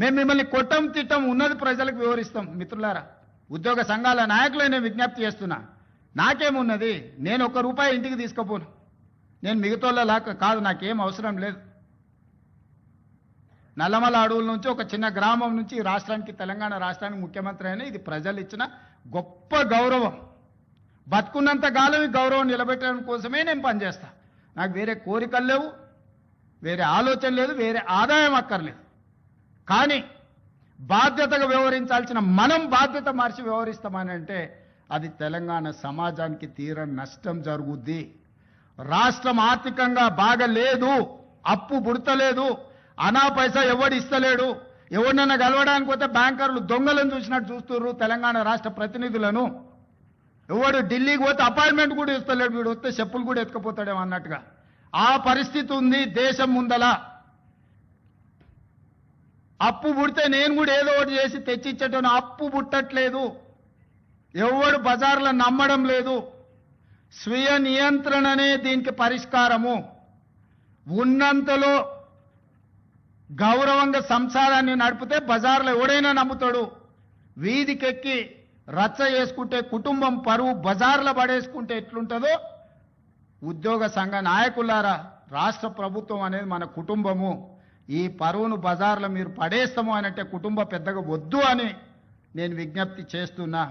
మేము మిమ్మల్ని కొట్టం తిట్టం, ఉన్నది ప్రజలకు వివరిస్తాం. మిత్రులారా, ఉద్యోగ సంఘాల నాయకులే నేను విజ్ఞప్తి చేస్తున్నా. నాకేమున్నది, నేను ₹1 ఇంటికి తీసుకుపోను. నేను మిగతాలా కాదు, నాకేం అవసరం లేదు. నల్లమల అడవుల నుంచి ఒక చిన్న గ్రామం నుంచి ఈ రాష్ట్రానికి, తెలంగాణ రాష్ట్రానికి ముఖ్యమంత్రి అయినా ఇది ప్రజలు ఇచ్చిన గొప్ప గౌరవం. బతుకున్నంత కాలం ఈ గౌరవం నిలబెట్టడం కోసమే నేను పనిచేస్తా. నాకు వేరే కోరికలు లేవు, వేరే ఆలోచన లేదు, వేరే ఆదాయం అక్కర్లేదు. కానీ బాధ్యతగా వ్యవహరించాల్సిన మనం బాధ్యత మార్చి వ్యవహరిస్తామని అంటే అది తెలంగాణ సమాజానికి తీరని నష్టం జరుగుద్ది. రాష్ట్రం ఆర్థికంగా బాగలేదు, అప్పు పుడతలేదు, అనా పైసా ఎవడు ఇస్తలేడు. ఎవరినైనా కలవడానికి పోతే బ్యాంకర్లు దొంగలను చూసినట్టు చూస్తున్నారు తెలంగాణ రాష్ట్ర ప్రతినిధులను. ఎవడు ఢిల్లీకి పోతే అపాయింట్మెంట్ కూడా ఇస్తలేడు, వీడు వస్తే చెప్పులు కూడా ఎత్తుకుపోతాడేమో అన్నట్టుగా ఆ పరిస్థితి ఉంది దేశం ముందల. అప్పు పుడితే నేను కూడా ఏదో ఒకటి చేసి తెచ్చిచ్చేటోను, అప్పు పుట్టట్లేదు. ఎవడు బజార్లో నమ్మడం లేదు. స్వీయ నియంత్రణనే దీనికి పరిష్కారము. ఉన్నంతలో గౌరవంగా సంసారాన్ని నడిపితే బజార్లో ఎవడైనా నమ్ముతాడు. వీధికెక్కి రచ్చ చేసుకుంటే, కుటుంబం పరువు బజార్లో పడేసుకుంటే ఎట్లుంటుందో, ఉద్యోగ సంఘ నాయకులారా, రాష్ట్ర ప్రభుత్వం అనేది మన కుటుంబము. ఈ పరువును బజార్లో మీరు పడేస్తాము అని అంటే కుటుంబ పెద్దగా వద్దు అని నేను విజ్ఞప్తి చేస్తున్నా.